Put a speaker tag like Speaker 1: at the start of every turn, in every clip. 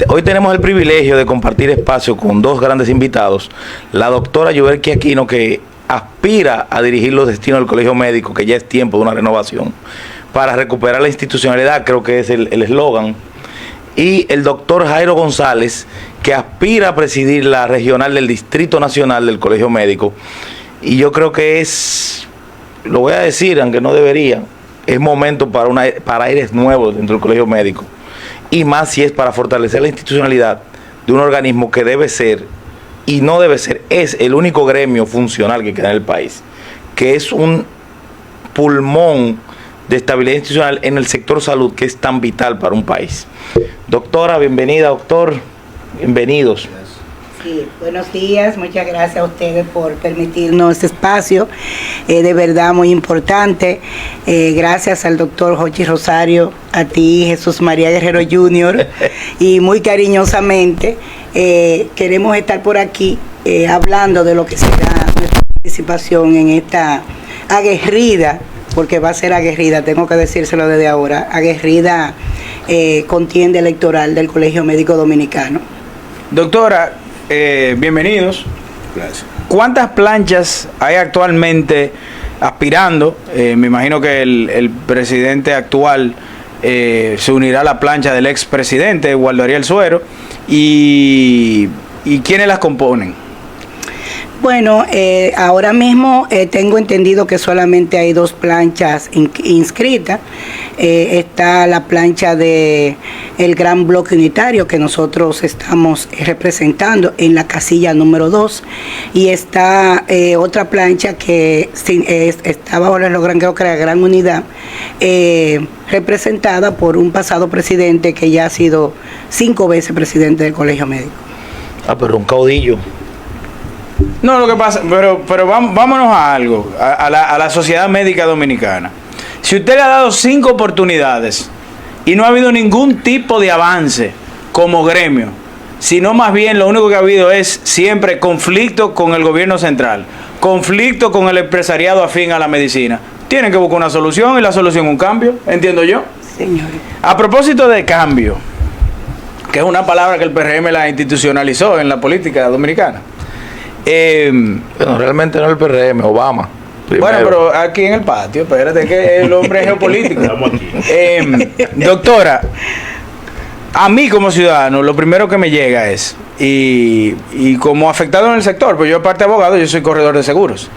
Speaker 1: Hoy tenemos el privilegio de compartir espacio con dos grandes invitados. La doctora Yuberki Aquino, que aspira a dirigir los destinos del Colegio Médico, que ya es tiempo de una renovación, para recuperar la institucionalidad, creo que es el eslogan. Y el doctor Jairo González, que aspira a presidir la regional del Distrito Nacional del Colegio Médico. Y yo creo que es, lo voy a decir, aunque no debería, es momento para aires nuevos dentro del Colegio Médico. Y más si es para fortalecer la institucionalidad de un organismo que debe ser, y no debe ser, es el único gremio funcional que queda en el país, que es un pulmón de estabilidad institucional en el sector salud, que es tan vital para un país. Doctora, bienvenida, doctor, bienvenidos.
Speaker 2: Sí, buenos días, muchas gracias a ustedes por permitirnos este espacio, de verdad muy importante. Gracias al doctor Jochi Rosario, a ti, Jesús María Guerrero Jr., y muy cariñosamente queremos estar por aquí hablando de lo que será nuestra participación en esta aguerrida, porque va a ser aguerrida, tengo que decírselo desde ahora, aguerrida contienda electoral del Colegio Médico Dominicano.
Speaker 3: Doctora, bienvenidos.
Speaker 1: Gracias.
Speaker 3: ¿Cuántas planchas hay actualmente aspirando? Me imagino que el presidente actual se unirá a la plancha del expresidente, Waldo Ariel Suero. ¿Y quiénes las componen?
Speaker 2: Bueno, ahora mismo tengo entendido que solamente hay dos planchas inscritas. Está la plancha de el Gran Bloque Unitario, que nosotros estamos representando en la casilla número 2, y está otra plancha que está bajo el eslogan, creo que era Gran Unidad, representada por un pasado presidente que ya ha sido 5 veces presidente del Colegio Médico.
Speaker 1: Ah, pero un caudillo.
Speaker 3: No, lo que pasa, pero vámonos a algo, a la sociedad médica dominicana. Si usted le ha dado 5 oportunidades y no ha habido ningún tipo de avance como gremio, sino más bien lo único que ha habido es siempre conflicto con el gobierno central, conflicto con el empresariado afín a la medicina, tienen que buscar una solución, y la solución es un cambio, entiendo yo.
Speaker 2: Señor.
Speaker 3: A propósito de cambio, que es una palabra que el PRM la institucionalizó en la política dominicana.
Speaker 1: Bueno, realmente no el PRM, Obama. Primero.
Speaker 3: Bueno, pero aquí en el patio, espérate que el hombre es geopolítico. Estamos aquí. Doctora, a mí como ciudadano, lo primero que me llega es, y como afectado en el sector, pues yo aparte de abogado, yo soy corredor de seguros.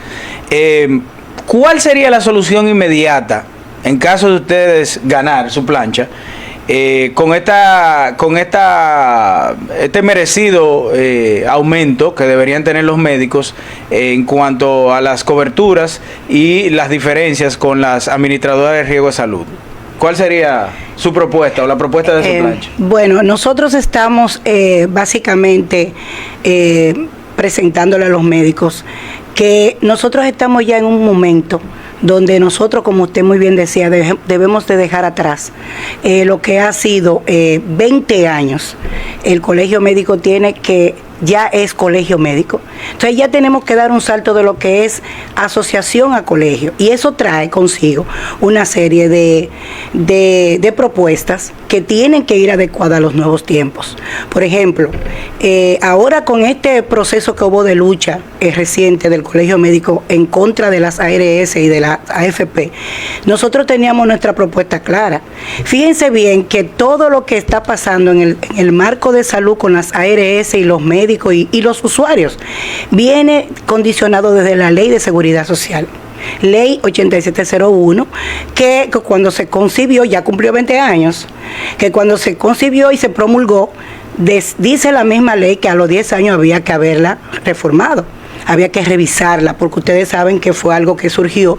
Speaker 3: ¿Cuál sería la solución inmediata en caso de ustedes ganar su plancha? Con este merecido aumento que deberían tener los médicos en cuanto a las coberturas y las diferencias con las administradoras de riesgo de salud. ¿Cuál sería su propuesta o la propuesta de su plancha?
Speaker 2: Bueno, nosotros estamos básicamente presentándole a los médicos que nosotros estamos ya en un momento donde nosotros, como usted muy bien decía, debemos de dejar atrás lo que ha sido 20 años. El Colegio Médico ya es colegio médico. Entonces ya tenemos que dar un salto de lo que es asociación a colegio, y eso trae consigo una serie de propuestas que tienen que ir adecuadas a los nuevos tiempos. Por ejemplo, ahora con este proceso que hubo de lucha reciente del Colegio Médico en contra de las ARS y de la AFP, nosotros teníamos nuestra propuesta clara. Fíjense bien que todo lo que está pasando en el marco de salud con las ARS y los médicos y los usuarios viene condicionado desde la Ley de Seguridad Social, Ley 8701, que cuando se concibió, ya cumplió 20 años, que cuando se concibió y se promulgó, dice la misma ley que a los 10 años había que haberla reformado. Había que revisarla, porque ustedes saben que fue algo que surgió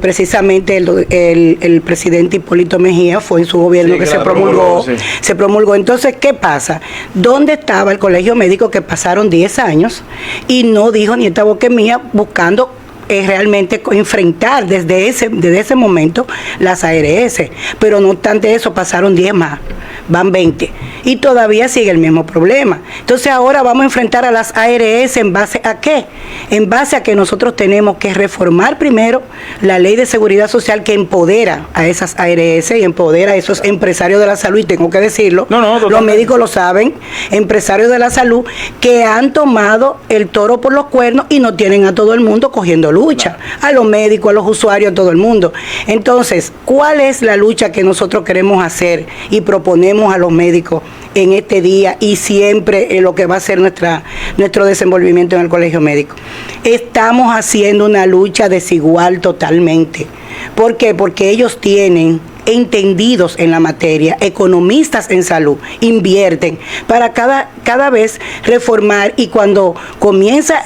Speaker 2: precisamente el presidente Hipólito Mejía, fue en su gobierno, sí, que se promulgó. Sí. Se promulgó. Entonces, ¿qué pasa? ¿Dónde estaba el Colegio Médico que pasaron 10 años y no dijo ni esta boca mía buscando realmente enfrentar desde ese momento las ARS. Pero no obstante eso, pasaron 10 más, van 20. Y todavía sigue el mismo problema. Entonces ahora vamos a enfrentar a las ARS ¿en base a qué? En base a que nosotros tenemos que reformar primero la ley de seguridad social que empodera a esas ARS y empodera a esos empresarios de la salud, y tengo que decirlo, los médicos lo saben, empresarios de la salud que han tomado el toro por los cuernos y no tienen a todo el mundo cogiendo lucha, a los médicos, a los usuarios, a todo el mundo. Entonces, ¿cuál es la lucha que nosotros queremos hacer y proponemos a los médicos en este día y siempre en lo que va a ser nuestro desenvolvimiento en el colegio médico? Estamos haciendo una lucha desigual totalmente. ¿Por qué? Porque ellos tienen entendidos en la materia, economistas en salud, invierten para cada vez reformar, y cuando comienza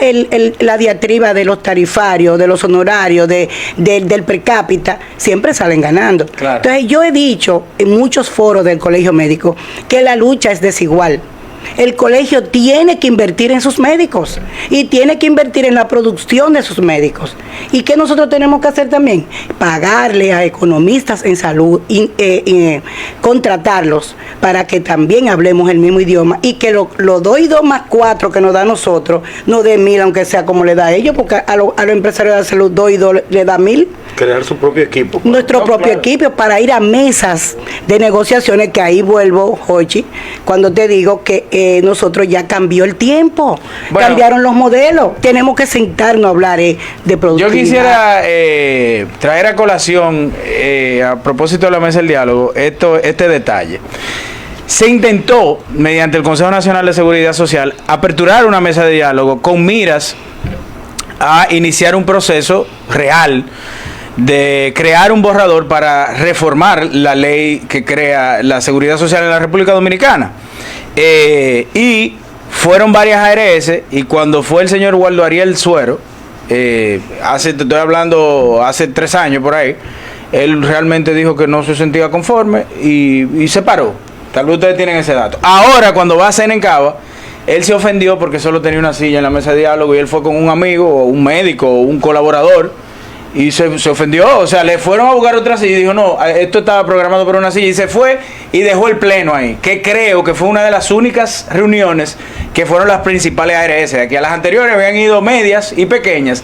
Speaker 2: la diatriba de los tarifarios, de los honorarios, del per cápita, siempre salen ganando. Claro. Entonces yo he dicho en muchos foros del colegio médico que la lucha es desigual. El colegio tiene que invertir en sus médicos y tiene que invertir en la producción de sus médicos. ¿Y qué nosotros tenemos que hacer también? Pagarle a economistas en salud, contratarlos para que también hablemos el mismo idioma, y que lo 2 y 2 más 4 que nos da a nosotros nos dé 1000, aunque sea como le da a ellos, porque a los empresarios de la salud 2 y 2 le da 1000.
Speaker 1: Crear su propio equipo.
Speaker 2: Nuestro propio equipo, para ir a mesas de negociaciones, que ahí vuelvo, Jochi, cuando te digo que nosotros ya cambió el tiempo, cambiaron los modelos, tenemos que sentarnos a hablar de productividad.
Speaker 3: Yo quisiera traer a colación, a propósito de la mesa del diálogo, este detalle. Se intentó, mediante el Consejo Nacional de Seguridad Social, aperturar una mesa de diálogo con miras a iniciar un proceso real de crear un borrador para reformar la ley que crea la seguridad social en la República Dominicana. Y fueron varias ARS, y cuando fue el señor Waldo Ariel Suero, te estoy hablando hace 3 años por ahí, él realmente dijo que no se sentía conforme y se paró. Tal vez ustedes tienen ese dato. Ahora, cuando va a Senencaba, él se ofendió porque solo tenía una silla en la mesa de diálogo, y él fue con un amigo o un médico o un colaborador y se ofendió. O sea, le fueron a buscar otra silla y dijo, no, esto estaba programado para una silla, y se fue y dejó el pleno ahí, que creo que fue una de las únicas reuniones que fueron las principales ARS. Aquí a las anteriores habían ido medias y pequeñas,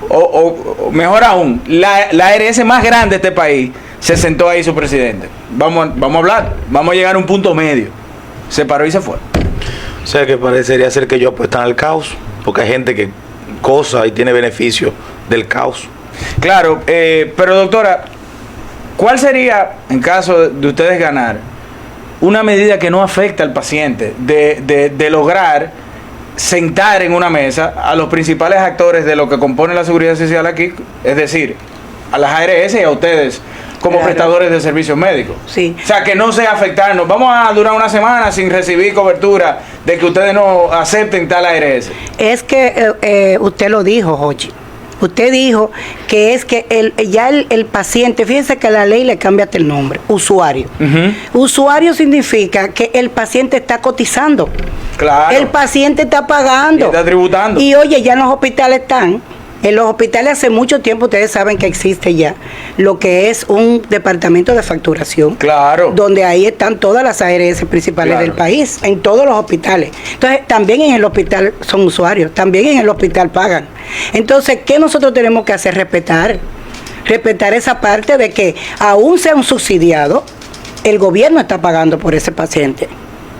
Speaker 3: o mejor aún, la ARS más grande de este país se sentó ahí su presidente. Vamos a hablar, vamos a llegar a un punto medio. Se paró y se fue.
Speaker 1: O sea, que parecería ser que ellos apuestan al caos, porque hay gente que goza y tiene beneficio del caos.
Speaker 3: Claro, pero doctora, ¿cuál sería, en caso de ustedes ganar, una medida que no afecta al paciente, de lograr sentar en una mesa a los principales actores de lo que compone la seguridad social aquí, es decir, a las ARS y a ustedes como prestadores de servicios médicos?
Speaker 2: Sí.
Speaker 3: O sea, que no sea afectarnos. Vamos a durar una semana sin recibir cobertura de que ustedes no acepten tal ARS. Es
Speaker 2: que usted lo dijo, Jochi. Usted dijo que es que el paciente, fíjense que la ley le cambia hasta el nombre, usuario. Usuario significa que el paciente está cotizando.
Speaker 3: Claro.
Speaker 2: El paciente está pagando.
Speaker 3: Y está tributando.
Speaker 2: Y oye, ya en los hospitales están. En los hospitales hace mucho tiempo ustedes saben que existe ya lo que es un departamento de facturación.
Speaker 3: Claro.
Speaker 2: Donde ahí están todas las ARS principales del país, en todos los hospitales. Entonces, también en el hospital son usuarios, también en el hospital pagan. Entonces, ¿qué nosotros tenemos que hacer? Respetar esa parte de que aún sea un subsidiado, el gobierno está pagando por ese paciente,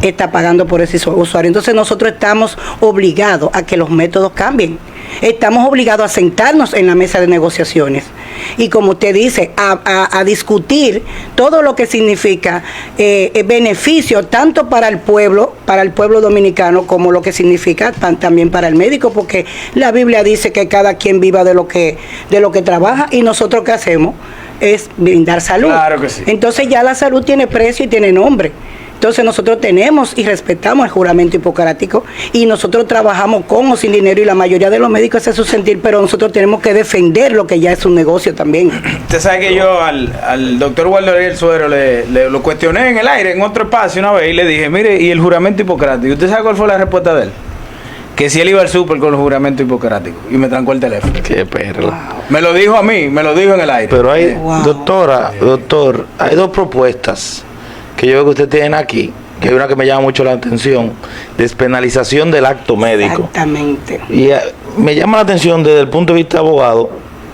Speaker 2: está pagando por ese usuario. Entonces nosotros estamos obligados a que los métodos cambien. Estamos obligados a sentarnos en la mesa de negociaciones y, como usted dice, a discutir todo lo que significa beneficio tanto para el pueblo dominicano, como lo que significa también para el médico, porque la Biblia dice que cada quien viva de lo que trabaja, y nosotros ¿qué hacemos? Es brindar salud.
Speaker 3: Claro que sí.
Speaker 2: Entonces ya la salud tiene precio y tiene nombre. Entonces nosotros tenemos y respetamos el juramento hipocrático, y nosotros trabajamos con o sin dinero, y la mayoría de los médicos hace su sentir, pero nosotros tenemos que defender lo que ya es un negocio también.
Speaker 3: Usted sabe que yo al doctor Waldo Ariel Suero lo cuestioné en el aire, en otro espacio una vez, y le dije, mire, ¿y el juramento hipocrático? ¿Usted sabe cuál fue la respuesta de él? que si él iba al súper con el juramento hipocrático y me trancó el teléfono.
Speaker 1: Qué perro.
Speaker 3: Me lo dijo a mí, me lo dijo en el aire.
Speaker 1: Pero hay,
Speaker 2: Wow.
Speaker 1: doctor, hay dos propuestas que yo veo que usted tiene aquí, que hay una que me llama mucho la atención, despenalización del acto médico.
Speaker 2: Exactamente.
Speaker 1: Y me llama la atención desde el punto de vista de abogado,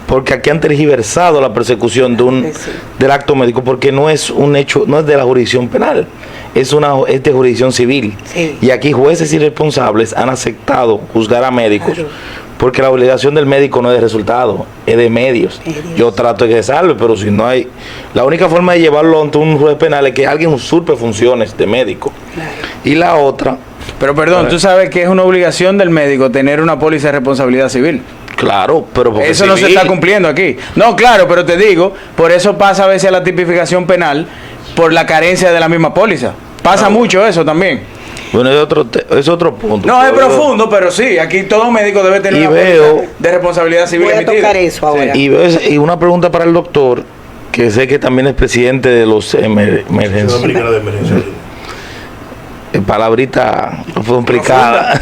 Speaker 1: porque aquí han tergiversado la persecución
Speaker 2: Sí.
Speaker 1: del acto médico, porque no es un hecho, no es de la jurisdicción penal, es de jurisdicción civil.
Speaker 2: Sí.
Speaker 1: Y aquí jueces irresponsables han aceptado juzgar a médicos,
Speaker 2: Claro.
Speaker 1: porque la obligación del médico no es de resultado, es de medios.
Speaker 2: Medios.
Speaker 1: Yo trato de que se salve, pero si no hay, la única forma de llevarlo ante un juez penal es que alguien usurpe funciones de médico.
Speaker 2: Claro.
Speaker 1: Y la otra,
Speaker 3: Pero perdón, tú sabes que es una obligación del médico tener una póliza de responsabilidad civil.
Speaker 1: claro, pero porque
Speaker 3: Eso no se
Speaker 1: civil.
Speaker 3: está cumpliendo aquí. No, claro, pero te digo, por eso pasa a veces a la tipificación penal por la carencia de la misma póliza. Pasa
Speaker 1: Claro.
Speaker 3: mucho eso también.
Speaker 1: Bueno, es otro punto.
Speaker 3: No, es
Speaker 1: Pero-
Speaker 3: profundo, pero sí, aquí todo médico debe tener
Speaker 1: Y
Speaker 3: una
Speaker 1: veo-
Speaker 3: póliza de responsabilidad civil
Speaker 2: Voy a
Speaker 3: emitida.
Speaker 2: tocar eso ahora.
Speaker 1: Y una pregunta para el doctor, que sé que también es presidente de los emergencias.
Speaker 4: Dominicana de emergencia.
Speaker 1: Palabrita complicada.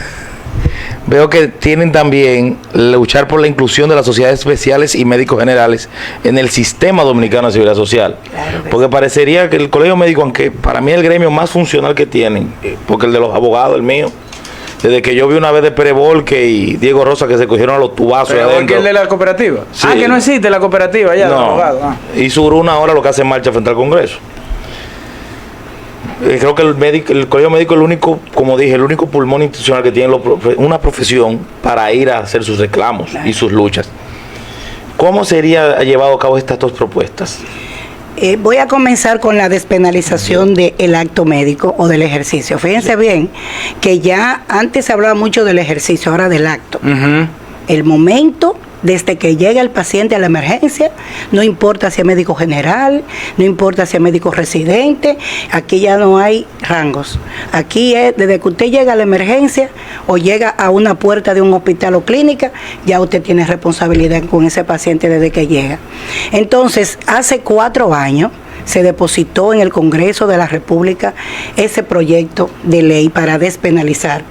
Speaker 1: Veo que tienen también luchar por la inclusión de las sociedades especiales y médicos generales en el sistema dominicano de seguridad social.
Speaker 2: Claro que
Speaker 1: Porque parecería que el colegio médico, aunque para mí es el gremio más funcional que tienen, porque el de los abogados, el mío, desde que yo vi una vez de Pérez Volque y Diego Rosa que se cogieron a los tubazos
Speaker 3: Pero
Speaker 1: adentro.
Speaker 3: que el de la cooperativa.
Speaker 1: Sí.
Speaker 3: Ah, que no existe la cooperativa ya, de
Speaker 1: No,
Speaker 3: abogados. Ah.
Speaker 1: y Suruna ahora lo que hace es marcha frente al Congreso. Creo que el colegio médico es el único, como dije, el único pulmón institucional que tiene una profesión para ir a hacer sus reclamos y sus luchas. ¿Cómo sería llevado a cabo estas dos propuestas?
Speaker 2: Voy a comenzar con la despenalización del acto médico o del ejercicio. Fíjense bien que ya antes se hablaba mucho del ejercicio, ahora del acto.
Speaker 3: Ujú.
Speaker 2: El momento desde que llega el paciente a la emergencia, no importa si es médico general, no importa si es médico residente, aquí ya no hay rangos. Aquí es desde que usted llega a la emergencia o llega a una puerta de un hospital o clínica, ya usted tiene responsabilidad con ese paciente desde que llega. Entonces, hace 4 años se depositó en el Congreso de la República ese proyecto de ley para despenalizar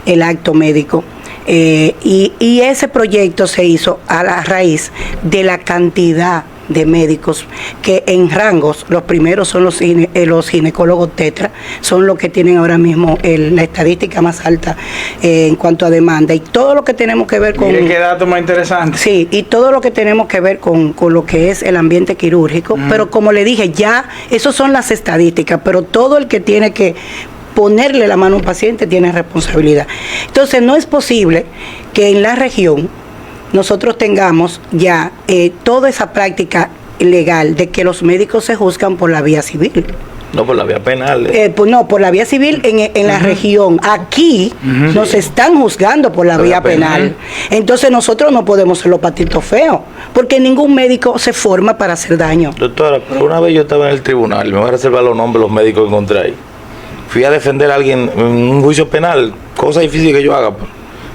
Speaker 2: el acto médico. Y ese proyecto se hizo a la raíz de la cantidad de médicos que en rangos, los primeros son los ginecólogos tetra, son los que tienen ahora mismo la estadística más alta en cuanto a demanda, y todo lo que tenemos que ver con...
Speaker 3: Mire qué dato más interesante.
Speaker 2: Sí, y todo lo que tenemos que ver con lo que es el ambiente quirúrgico, pero como le dije, ya, esos son las estadísticas, pero todo el que tiene que ponerle la mano a un paciente tiene responsabilidad. Entonces, no es posible que en la región nosotros tengamos ya toda esa práctica legal de que los médicos se juzgan por la vía civil.
Speaker 1: No, por la vía penal.
Speaker 2: Pues no, por la vía civil en la región. Aquí nos están juzgando por la vía penal. Entonces nosotros no podemos ser los patitos feos, porque ningún médico se forma para hacer daño.
Speaker 1: Doctora, pero una vez yo estaba en el tribunal, me voy a reservar los nombres de los médicos que encontré ahí. Fui a defender a alguien en un juicio penal, cosa difícil que yo haga, pues.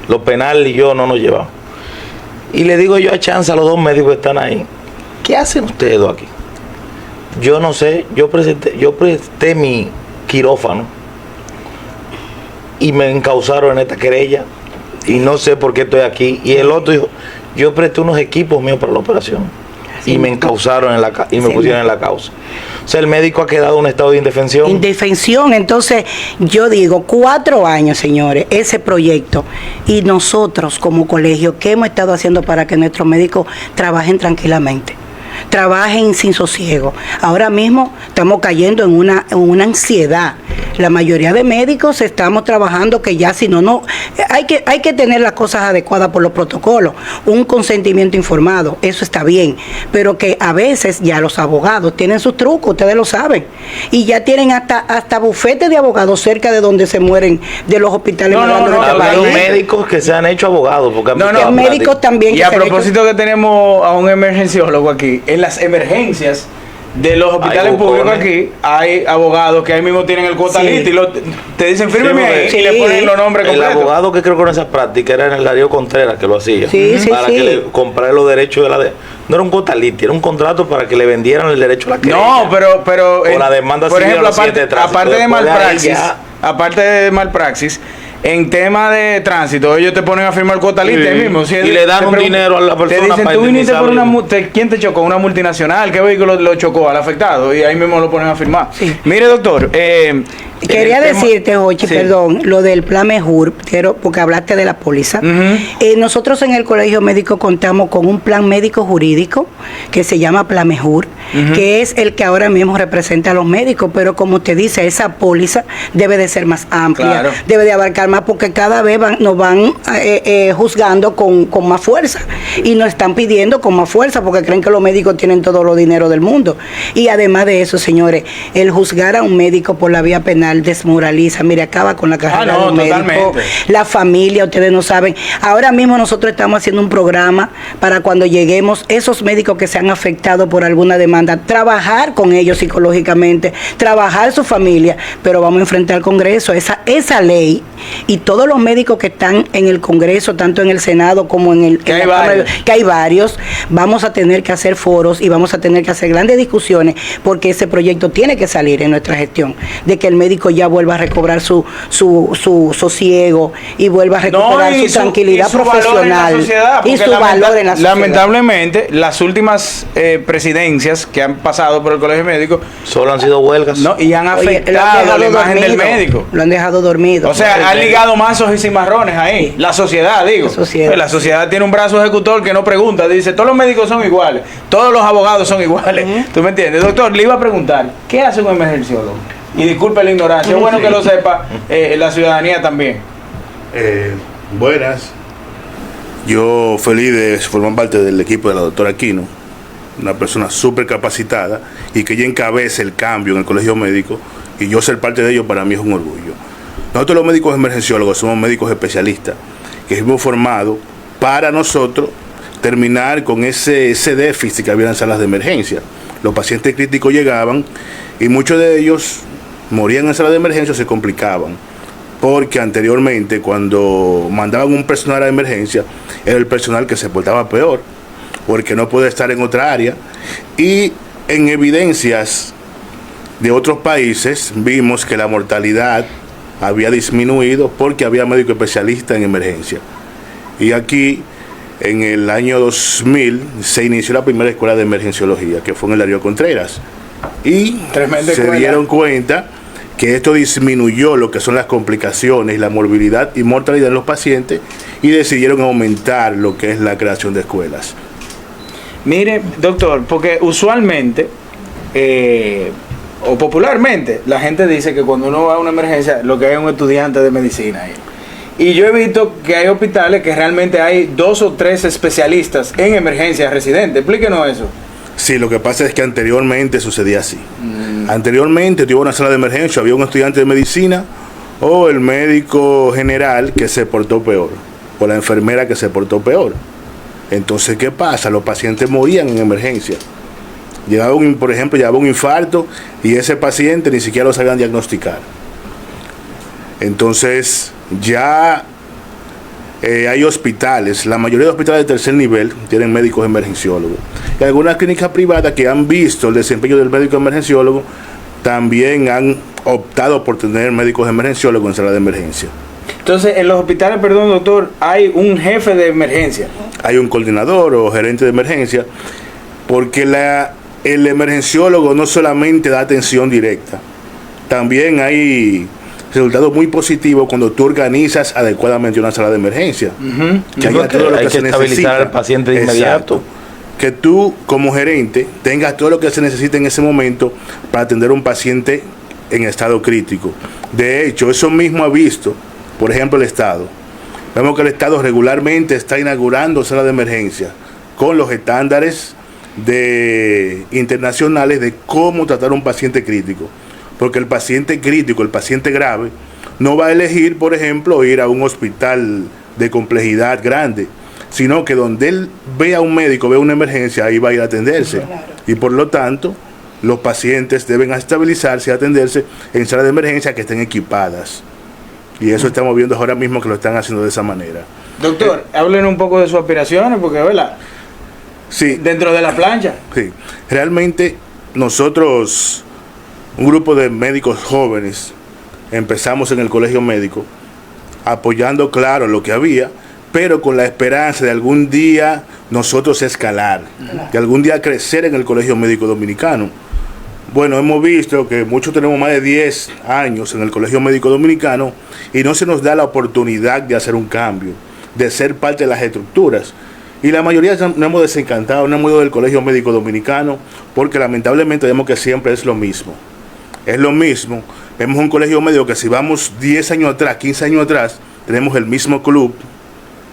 Speaker 1: Lo penal y yo no nos llevamos. Y le digo yo a chance a los 2 médicos que están ahí, ¿qué hacen ustedes dos aquí? Yo no sé, yo presté mi quirófano y me encausaron en esta querella y no sé por qué estoy aquí. Y el otro dijo, yo presté unos equipos míos para la operación y me encausaron y me pusieron en la causa. O sea, el médico ha quedado en un estado de indefensión.
Speaker 2: Indefensión. Entonces, yo digo, 4 años, señores, ese proyecto. Y nosotros, como colegio, ¿qué hemos estado haciendo para que nuestros médicos trabajen tranquilamente? Trabajen sin sosiego. Ahora mismo estamos cayendo en una ansiedad. La mayoría de médicos estamos trabajando que ya si no, hay que tener las cosas adecuadas por los protocolos, un consentimiento informado, eso está bien, pero que a veces ya los abogados tienen sus trucos, ustedes lo saben, y ya tienen hasta bufetes de abogados cerca de donde se mueren de los hospitales más grandes de este
Speaker 1: Hablando
Speaker 2: país.
Speaker 1: médicos que se han hecho abogados. Porque
Speaker 2: no, médicos también.
Speaker 3: Y
Speaker 2: que
Speaker 3: a
Speaker 2: se han hecho-
Speaker 3: propósito que tenemos a un emergenciólogo aquí, en las emergencias de los hospitales
Speaker 1: bucones.
Speaker 3: públicos aquí hay abogados que ahí mismo tienen el cuota
Speaker 2: Sí.
Speaker 3: lista y te dicen fírmeme ahí
Speaker 2: Sí.
Speaker 3: y le ponen los nombres
Speaker 1: El
Speaker 3: completos.
Speaker 1: abogado que creo que con esa práctica era en el Darío Contreras que lo hacía.
Speaker 2: Sí, sí,
Speaker 1: para
Speaker 2: sí.
Speaker 1: que le comprara los derechos de la no era un cotaliti, era un contrato para que le vendieran el derecho a la querella.
Speaker 3: No, pero
Speaker 1: o la demanda
Speaker 3: por
Speaker 1: civil
Speaker 3: ejemplo,
Speaker 1: a los 7 de tránsito.
Speaker 3: aparte de
Speaker 1: Después ahí
Speaker 3: malpraxis,
Speaker 1: ya
Speaker 3: aparte de malpraxis, en tema de tránsito, ellos te ponen a firmar cuota lista ahí mismo. Si
Speaker 1: y le dan un dinero a la persona.
Speaker 3: Te dicen,
Speaker 1: para
Speaker 3: tú viniste por
Speaker 1: indemnizarlo.
Speaker 3: ¿quién te chocó? ¿Una multinacional? ¿Qué vehículo lo chocó? Al afectado. Y ahí mismo lo ponen a firmar.
Speaker 2: Sí.
Speaker 3: Mire, doctor.
Speaker 2: Quería
Speaker 3: el tema-
Speaker 2: decirte, Ochi,
Speaker 3: Sí.
Speaker 2: perdón, lo del plan Mejur, porque hablaste de la póliza. Nosotros en el Colegio Médico contamos con un plan médico jurídico que se llama Plan Mejur, que es el que ahora mismo representa a los médicos, pero como usted dice, esa póliza debe de ser más amplia,
Speaker 3: Claro.
Speaker 2: debe de abarcar más, porque cada vez nos van juzgando con más fuerza y nos están pidiendo con más fuerza porque creen que los médicos tienen todo los dinero del mundo. Y además de eso, señores, el juzgar a un médico por la vía penal desmoraliza, mire, acaba con la carrera de un médico,
Speaker 3: totalmente.
Speaker 2: la familia, ustedes no saben. Ahora mismo nosotros estamos haciendo un programa para cuando lleguemos, esos médicos que se han afectado por alguna demanda, trabajar con ellos psicológicamente, trabajar su familia, pero vamos a enfrentar al Congreso, esa ley, y todos los médicos que están en el Congreso, tanto en el Senado como en
Speaker 3: Que
Speaker 2: la
Speaker 3: hay
Speaker 2: Cámara,
Speaker 3: varios.
Speaker 2: que hay varios, vamos a tener que hacer foros y vamos a tener que hacer grandes discusiones porque ese proyecto tiene que salir en nuestra gestión, de que el médico ya vuelva a recobrar su sosiego y vuelva a recuperar
Speaker 3: y
Speaker 2: su tranquilidad
Speaker 3: y su valor en la
Speaker 2: profesional
Speaker 3: sociedad,
Speaker 2: y
Speaker 3: porque
Speaker 2: su valor en la sociedad.
Speaker 3: Lamentablemente, las últimas presidencias que han pasado por el Colegio Médico
Speaker 1: Solo han sido huelgas.
Speaker 3: no, y han
Speaker 2: Oye, lo han
Speaker 3: afectado
Speaker 2: dejado
Speaker 3: la imagen del
Speaker 2: dormido,
Speaker 3: médico.
Speaker 2: lo han dejado dormido.
Speaker 3: O sea, han ligado mazos y cimarrones ahí. La sociedad, digo.
Speaker 2: La sociedad.
Speaker 3: Pues la sociedad tiene un brazo ejecutor que no pregunta. Dice, todos los médicos son iguales. Todos los abogados son iguales. ¿Tú me entiendes? Doctor, le iba a preguntar, ¿qué hace un emergenciólogo? Y disculpe la ignorancia. Es bueno que lo sepa la ciudadanía también.
Speaker 4: Buenas. Yo feliz de formar parte del equipo de la doctora Aquino, una persona súper capacitada y que ella encabece el cambio en el colegio médico, y yo ser parte de ello para mí es un orgullo. Nosotros los médicos emergenciólogos somos médicos especialistas que hemos formado para nosotros terminar con ese déficit que había en salas de emergencia. Los pacientes críticos llegaban y muchos de ellos morían en salas de emergencia o se complicaban. Porque anteriormente, cuando mandaban un personal a emergencia, era el personal que se portaba peor, porque no puede estar en otra área. Y en evidencias de otros países vimos que la mortalidad había disminuido porque había médico especialista en emergencia. Y aquí, en el año 2000, se inició la primera escuela de emergenciología, que fue en el Darío Contreras. Y
Speaker 3: Tremenda
Speaker 4: se
Speaker 3: escuela.
Speaker 4: dieron cuenta que esto disminuyó lo que son las complicaciones, la morbilidad y mortalidad en los pacientes, y decidieron aumentar lo que es la creación de escuelas.
Speaker 3: Mire, doctor, porque usualmente o popularmente la gente dice que cuando uno va a una emergencia lo que hay es un estudiante de medicina ahí. Y yo he visto que hay hospitales que realmente hay 2 o 3 especialistas en emergencias residentes. Explíquenos eso.
Speaker 4: Sí, lo que pasa es que anteriormente sucedía así. Anteriormente tuvo una sala de emergencia, había un estudiante de medicina o el médico general que se portó peor, o la enfermera que se portó peor. Entonces, ¿qué pasa? Los pacientes morían en emergencia. Por ejemplo, llevaba un infarto y ese paciente ni siquiera lo sabían diagnosticar. Entonces, ya hay hospitales, la mayoría de hospitales de tercer nivel tienen médicos emergenciólogos. Y algunas clínicas privadas que han visto el desempeño del médico emergenciólogo también han optado por tener médicos emergenciólogos en sala de emergencia.
Speaker 3: Entonces, en los hospitales, perdón, doctor, hay un jefe de emergencia.
Speaker 4: Hay un coordinador o gerente de emergencia, porque el emergenciólogo no solamente da atención directa, también hay resultados muy positivos cuando tú organizas adecuadamente una sala de emergencia. Que haya todo lo
Speaker 1: hay que
Speaker 4: se
Speaker 1: estabilizar
Speaker 4: necesita.
Speaker 1: al paciente de inmediato.
Speaker 4: Exacto. Que tú, como gerente, tengas todo lo que se necesita en ese momento para atender a un paciente en estado crítico. De hecho, eso mismo ha visto, por ejemplo, el Estado. Vemos que el Estado regularmente está inaugurando salas de emergencia con los estándares internacionales de cómo tratar a un paciente crítico. Porque el paciente crítico, el paciente grave, no va a elegir, por ejemplo, ir a un hospital de complejidad grande, sino que donde él vea a un médico, vea una emergencia, ahí va a ir a atenderse.
Speaker 2: Claro.
Speaker 4: Y por lo tanto, los pacientes deben estabilizarse y atenderse en salas de emergencia que estén equipadas. Y eso estamos viendo ahora mismo que lo están haciendo de esa manera.
Speaker 3: Doctor, háblenos un poco de sus aspiraciones, porque, ¿verdad?
Speaker 4: Sí,
Speaker 3: Dentro de la plancha.
Speaker 4: sí. Realmente nosotros, un grupo de médicos jóvenes, empezamos en el colegio médico, apoyando, claro, lo que había, pero con la esperanza de algún día nosotros escalar, de algún día crecer en el colegio médico dominicano. Bueno, hemos visto que muchos tenemos más de 10 años en el colegio médico dominicano y no se nos da la oportunidad de hacer un cambio, de ser parte de las estructuras. Y la mayoría nos hemos desencantado, no hemos ido del colegio médico dominicano, porque lamentablemente vemos que siempre es lo mismo. Es lo mismo. Vemos un colegio médico que si vamos 10 años atrás, 15 años atrás, tenemos el mismo club,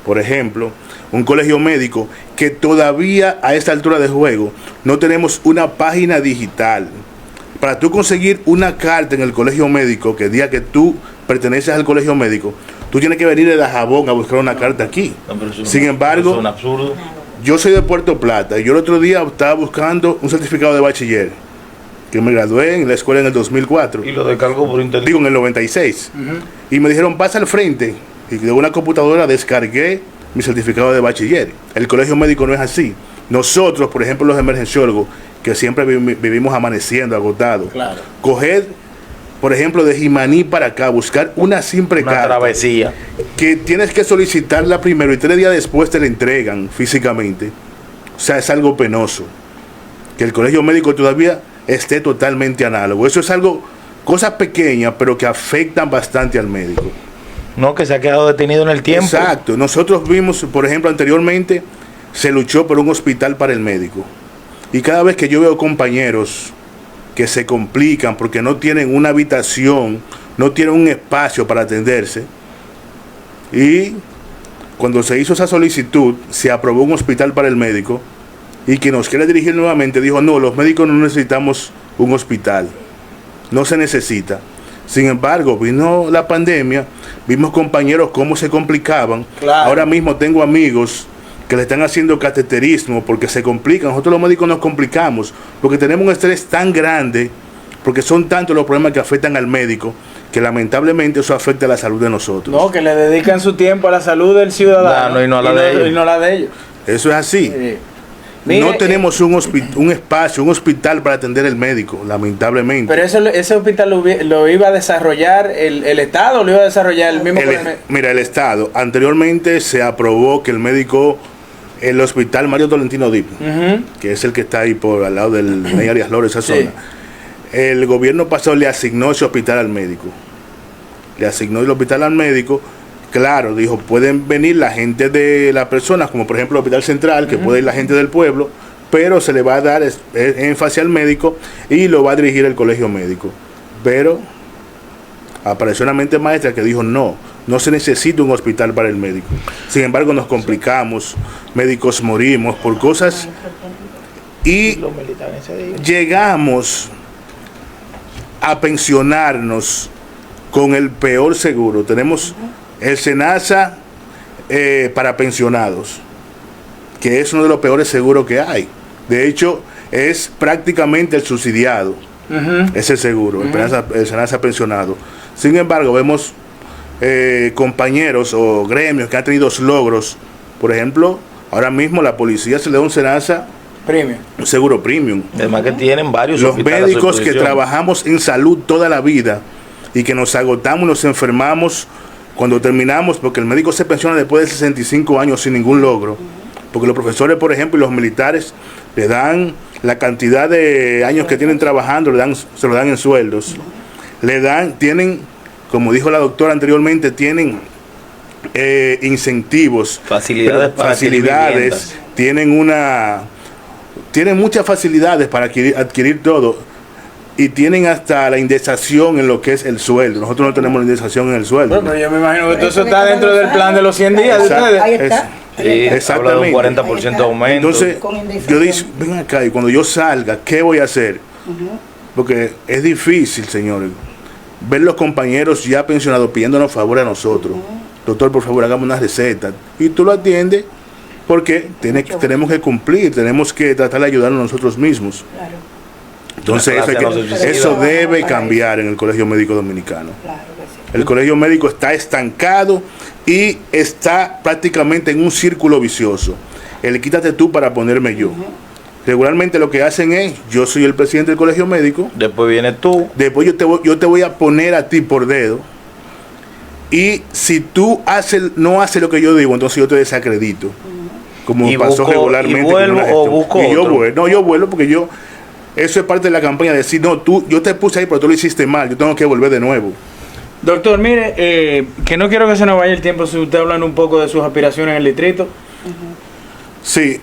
Speaker 4: por ejemplo. Un colegio médico que todavía a esta altura de juego no tenemos una página digital. Para tú conseguir una carta en el colegio médico que diga que tú perteneces al colegio médico, tú tienes que venir de Dajabón a buscar una carta aquí. Sin embargo,
Speaker 1: es un absurdo.
Speaker 4: Yo soy de Puerto Plata y yo el otro día estaba buscando un certificado de bachiller, que me gradué en la escuela en el 2004.
Speaker 1: Y lo descargó por internet.
Speaker 4: Digo, en el 96. Y me dijeron, pasa al frente. Y de una computadora descargué mi certificado de bachiller. El colegio médico no es así. Nosotros, por ejemplo, los emergenciólogos, que siempre vivimos amaneciendo, agotados,
Speaker 3: Claro.
Speaker 4: coger, por ejemplo, de Jimaní para acá, buscar una simple
Speaker 1: Una
Speaker 4: carta,
Speaker 1: travesía.
Speaker 4: que tienes que solicitarla primero y 3 días después te la entregan físicamente. O sea, es algo penoso. Que el colegio médico todavía esté totalmente análogo. Eso es algo, cosas pequeñas, pero que afectan bastante al médico.
Speaker 1: No, que se ha quedado detenido en el tiempo.
Speaker 4: Exacto. Nosotros vimos, por ejemplo, anteriormente se luchó por un hospital para el médico. Y cada vez que yo veo compañeros que se complican porque no tienen una habitación, no tienen un espacio para atenderse, y cuando se hizo esa solicitud, se aprobó un hospital para el médico, y quien nos quiere dirigir nuevamente dijo, no, los médicos no necesitamos un hospital, no se necesita. Sin embargo, vino la pandemia, vimos compañeros cómo se complicaban.
Speaker 3: Claro.
Speaker 4: Ahora mismo tengo amigos que le están haciendo cateterismo porque se complican. Nosotros los médicos nos complicamos porque tenemos un estrés tan grande, porque son tantos los problemas que afectan al médico, que lamentablemente eso afecta a la salud de nosotros.
Speaker 3: No, que le dedican su tiempo a la salud del ciudadano.
Speaker 1: Claro, y no a la de ellos.
Speaker 3: Y no la de ellos.
Speaker 4: Eso es así.
Speaker 3: Sí. Mire,
Speaker 4: No tenemos un espacio, un hospital para atender el médico, lamentablemente.
Speaker 3: Pero ese hospital lo iba a desarrollar el Estado, o lo iba a desarrollar el mismo.
Speaker 4: Mira, el Estado, anteriormente se aprobó que el médico, el hospital Mario Tolentino Dip, que es el que está ahí por al lado del Ney Arias Lores, esa
Speaker 3: Sí.
Speaker 4: zona, el gobierno pasado le asignó ese hospital al médico. Le asignó el hospital al médico. Claro, dijo, pueden venir la gente de las personas, como por ejemplo el Hospital Central, que puede ir la gente del pueblo, pero se le va a dar énfasis al médico y lo va a dirigir el colegio médico. Pero apareció una mente maestra que dijo, no se necesita un hospital para el médico. Sin embargo, nos complicamos, médicos morimos por cosas y llegamos a pensionarnos con el peor seguro. Tenemos el SENASA para pensionados, que es uno de los peores seguros que hay. De hecho, es prácticamente el subsidiado, ese seguro, el SENASA pensionado. Sin embargo, vemos compañeros o gremios que han tenido logros. Por ejemplo, ahora mismo la policía se le da un SENASA
Speaker 3: Premium.
Speaker 4: un seguro premium.
Speaker 1: Además que tienen varios
Speaker 4: Los
Speaker 1: hospitales a su
Speaker 4: médicos que
Speaker 1: disposición.
Speaker 4: trabajamos en salud toda la vida y que nos agotamos, nos enfermamos cuando terminamos, porque el médico se pensiona después de 65 años sin ningún logro, porque los profesores, por ejemplo, y los militares le dan la cantidad de años que tienen trabajando, se lo dan en sueldos, tienen, como dijo la doctora anteriormente, tienen incentivos,
Speaker 1: Facilidades para adquirir viviendas.
Speaker 4: tienen muchas facilidades para adquirir todo. Y tienen hasta la indexación en lo que es el sueldo. Nosotros no tenemos la indexación en el sueldo.
Speaker 3: Bueno, pero yo me imagino que todo eso está dentro del plan de los 100 días de
Speaker 4: Exacto.
Speaker 3: ustedes.
Speaker 2: Ahí está.
Speaker 1: Sí,
Speaker 4: Exactamente.
Speaker 1: habla de un 40% de aumento.
Speaker 4: Entonces,
Speaker 2: Con indexación.
Speaker 4: yo digo, ven acá, y cuando yo salga, ¿qué voy a hacer? Porque es difícil, señores, ver los compañeros ya pensionados pidiéndonos favor a nosotros. Doctor, por favor, hagamos una receta. Y tú lo atiendes porque tenemos que cumplir, tenemos que tratar de ayudarnos nosotros mismos.
Speaker 2: Claro,
Speaker 4: Entonces,
Speaker 1: La clase no se suicida.
Speaker 4: eso debe cambiar en el Colegio Médico Dominicano.
Speaker 2: claro que sí.
Speaker 4: El colegio médico está estancado y está prácticamente en un círculo vicioso. El quítate tú para ponerme yo. Regularmente lo que hacen es, yo soy el presidente del colegio médico,
Speaker 1: Después vienes tú.
Speaker 4: después yo te voy a poner a ti por dedo, y si tú no haces lo que yo digo, entonces yo te desacredito, como
Speaker 1: Y
Speaker 4: pasó
Speaker 1: busco-
Speaker 4: regularmente.
Speaker 1: y
Speaker 4: con
Speaker 1: vuelvo
Speaker 4: una
Speaker 1: o
Speaker 4: gestión.
Speaker 1: busco
Speaker 4: Y yo
Speaker 1: otro.
Speaker 4: vuelvo, no, yo vuelvo porque eso es parte de la campaña, de decir, no, yo te puse ahí, pero tú lo hiciste mal, yo tengo que volver de nuevo.
Speaker 3: Doctor, mire, que no quiero que se nos vaya el tiempo si usted hablando un poco de sus aspiraciones en el distrito.
Speaker 4: Sí,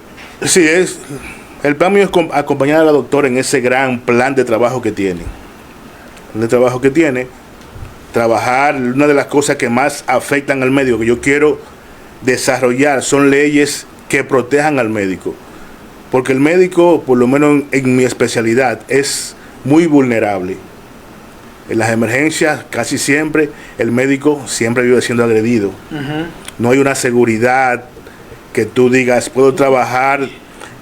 Speaker 4: el plan mío es acompañar a la doctora en ese gran plan de trabajo que tiene. Trabajar, una de las cosas que más afectan al médico, que yo quiero desarrollar, son leyes que protejan al médico. Porque el médico, por lo menos en mi especialidad, es muy vulnerable. En las emergencias, casi siempre, el médico siempre vive siendo agredido. No hay una seguridad que tú digas, puedo trabajar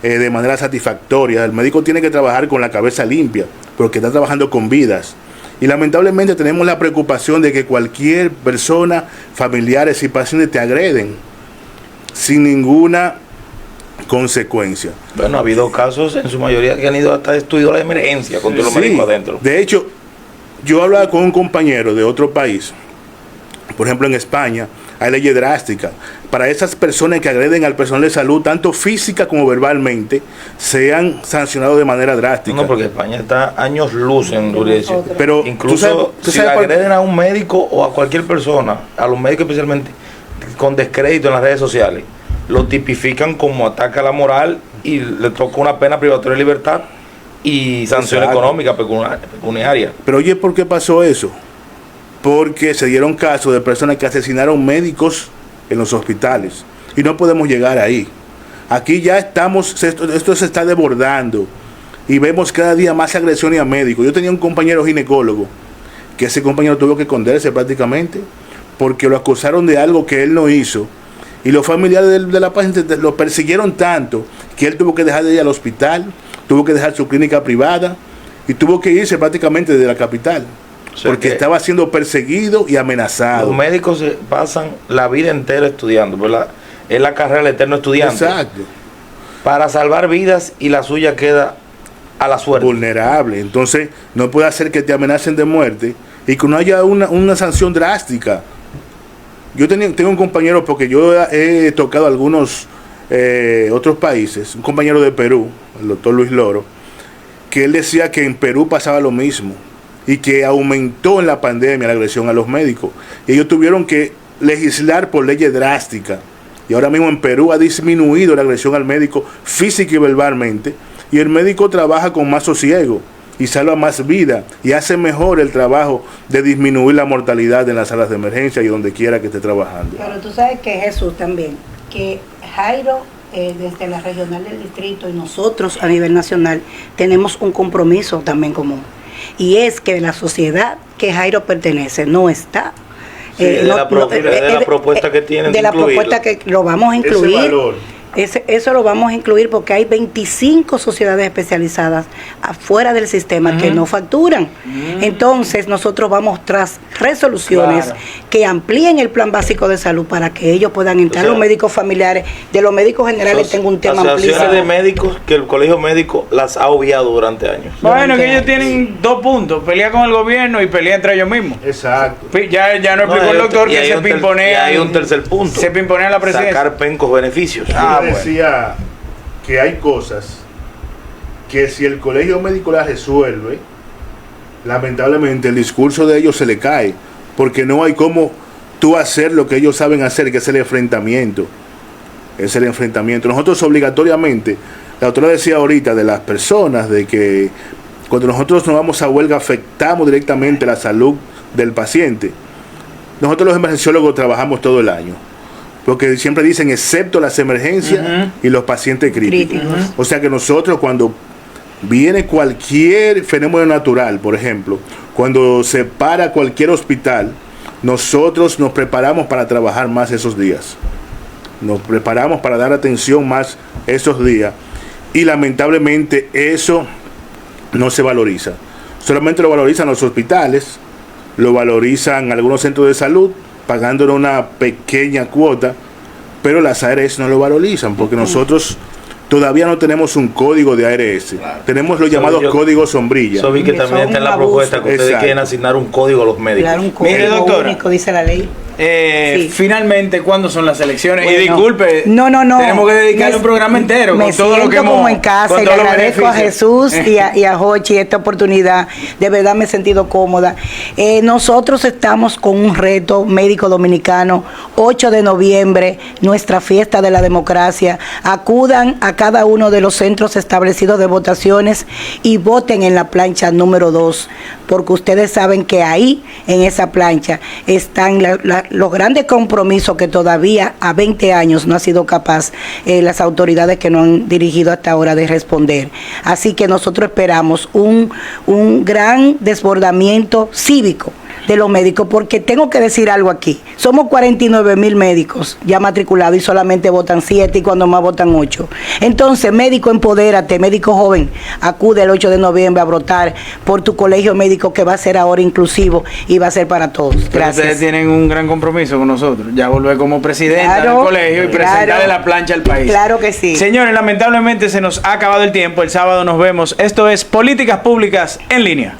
Speaker 4: de manera satisfactoria. El médico tiene que trabajar con la cabeza limpia, porque está trabajando con vidas. Y lamentablemente tenemos la preocupación de que cualquier persona, familiares y pacientes te agreden sin ninguna consecuencia.
Speaker 1: Bueno, ha habido casos en su mayoría que han ido hasta estudios de emergencia con todos los
Speaker 4: Sí,
Speaker 1: médicos adentro.
Speaker 4: de hecho, yo hablaba con un compañero de otro país, por ejemplo en España, hay leyes drásticas para esas personas que agreden al personal de salud, tanto física como verbalmente, sean sancionados de manera drástica.
Speaker 1: No, porque España está años luz en jurisdicción.
Speaker 4: Pero
Speaker 1: Incluso
Speaker 4: tú
Speaker 1: si
Speaker 4: sabes cuál-
Speaker 1: agreden a un médico o a cualquier persona, a los médicos especialmente, con descrédito en las redes sociales, lo tipifican como ataque a la moral y le toca una pena privatoria de libertad y sanción
Speaker 4: Exacto.
Speaker 1: económica pecuniaria.
Speaker 4: Pero oye, ¿por qué pasó eso? Porque se dieron casos de personas que asesinaron médicos en los hospitales. Y no podemos llegar ahí. Aquí ya esto se está desbordando. Y vemos cada día más agresiones a médicos. Yo tenía un compañero ginecólogo, que ese compañero tuvo que esconderse prácticamente, porque lo acusaron de algo que él no hizo. Y los familiares de la paciente lo persiguieron tanto, que él tuvo que dejar de ir al hospital, tuvo que dejar su clínica privada, y tuvo que irse prácticamente de la capital.
Speaker 1: O sea
Speaker 4: Porque
Speaker 1: que
Speaker 4: estaba siendo perseguido y amenazado.
Speaker 1: los médicos se pasan la vida entera estudiando, ¿verdad? Es la carrera del eterno estudiante.
Speaker 4: Exacto.
Speaker 1: Para salvar vidas y la suya queda a la suerte.
Speaker 4: Vulnerable. Entonces, no puede hacer que te amenacen de muerte y que no haya una sanción drástica. Yo tengo un compañero, porque yo he tocado algunos otros países, un compañero de Perú, el doctor Luis Loro, que él decía que en Perú pasaba lo mismo y que aumentó en la pandemia la agresión a los médicos. Y ellos tuvieron que legislar por leyes drásticas. Y ahora mismo en Perú ha disminuido la agresión al médico física y verbalmente. Y el médico trabaja con más sosiego y salva más vida y hace mejor el trabajo de disminuir la mortalidad en las salas de emergencia y donde quiera que esté trabajando.
Speaker 2: Pero tú sabes que Jesús también, que Jairo, desde la regional del distrito y nosotros a nivel nacional, tenemos un compromiso también común. Y es que la sociedad que Jairo pertenece no está.
Speaker 1: Sí, de la propuesta que tienen
Speaker 2: de
Speaker 1: de
Speaker 2: la
Speaker 1: incluirlo.
Speaker 2: propuesta que lo vamos a incluir.
Speaker 4: Ese valor.
Speaker 2: Eso lo vamos a incluir porque hay 25 sociedades especializadas afuera del sistema que no facturan. Entonces nosotros vamos tras resoluciones
Speaker 3: Claro.
Speaker 2: que amplíen el plan básico de salud para que ellos puedan entrar.
Speaker 1: O sea,
Speaker 2: los médicos familiares, de los médicos generales tengo un tema
Speaker 1: Asociaciones
Speaker 2: amplísimo.
Speaker 1: de médicos que el colegio médico las ha obviado durante años.
Speaker 3: Bueno, que ellos tienen dos puntos: pelea con el gobierno y pelea entre ellos mismos.
Speaker 4: Exacto.
Speaker 3: Ya no explicó el doctor
Speaker 1: y
Speaker 3: que se
Speaker 1: y
Speaker 3: pimponea.
Speaker 1: hay un tercer punto.
Speaker 3: Se pimponea la presidencia.
Speaker 1: Sacar pencos beneficios.
Speaker 3: Ah,
Speaker 4: Yo decía que hay cosas que si el colegio médico las resuelve, lamentablemente el discurso de ellos se le cae, porque no hay cómo tú hacer lo que ellos saben hacer, que es el enfrentamiento. Es el enfrentamiento. Nosotros obligatoriamente, la doctora decía ahorita de las personas, de que cuando nosotros nos vamos a huelga afectamos directamente la salud del paciente. Nosotros los emergenciólogos trabajamos todo el año, porque siempre dicen excepto las emergencias y los pacientes críticos. O sea que nosotros cuando viene cualquier fenómeno natural, por ejemplo, cuando se para cualquier hospital, nosotros nos preparamos para trabajar más esos días. Nos preparamos para dar atención más esos días. Y lamentablemente eso no se valoriza. Solamente lo valorizan los hospitales, lo valorizan algunos centros de salud, pagándole una pequeña cuota, pero las ARS no lo valorizan, porque nosotros Todavía no tenemos un código de ARS. Tenemos los llamados códigos sombrilla.
Speaker 1: Yo vi que también está en la propuesta que ustedes quieren asignar un código a los médicos.
Speaker 2: Claro, un código
Speaker 3: Mire, doctora,
Speaker 2: único, dice la ley. Sí.
Speaker 3: Finalmente, ¿cuándo son las elecciones?
Speaker 2: Bueno,
Speaker 3: y disculpe,
Speaker 2: no.
Speaker 3: tenemos que dedicarle un programa entero
Speaker 2: Me
Speaker 3: con todo lo que
Speaker 2: siento
Speaker 3: hemos,
Speaker 2: como en casa
Speaker 3: con
Speaker 2: y le
Speaker 3: todos los
Speaker 2: agradezco a
Speaker 3: beneficios.
Speaker 2: Jesús y a Jochi esta oportunidad. De verdad me he sentido cómoda. Nosotros estamos con un reto médico dominicano, 8 de noviembre, nuestra fiesta de la democracia. Acudan a cada uno de los centros establecidos de votaciones y voten en la plancha número 2, porque ustedes saben que ahí, en esa plancha, están los grandes compromisos que todavía a 20 años no ha sido capaz las autoridades que nos han dirigido hasta ahora de responder. Así que nosotros esperamos un gran desbordamiento cívico de los médicos, porque tengo que decir algo aquí. Somos 49,000 médicos ya matriculados y solamente votan 7 y cuando más votan 8. Entonces, médico, empodérate, médico joven, acude el 8 de noviembre a votar por tu colegio médico, que va a ser ahora inclusivo y va a ser para todos. Gracias.
Speaker 3: Ustedes tienen un gran compromiso con nosotros. Ya volver como presidenta del colegio y presentarle la plancha al país.
Speaker 2: Claro que sí.
Speaker 3: Señores, lamentablemente se nos ha acabado el tiempo. El sábado nos vemos. Esto es Políticas Públicas en Línea.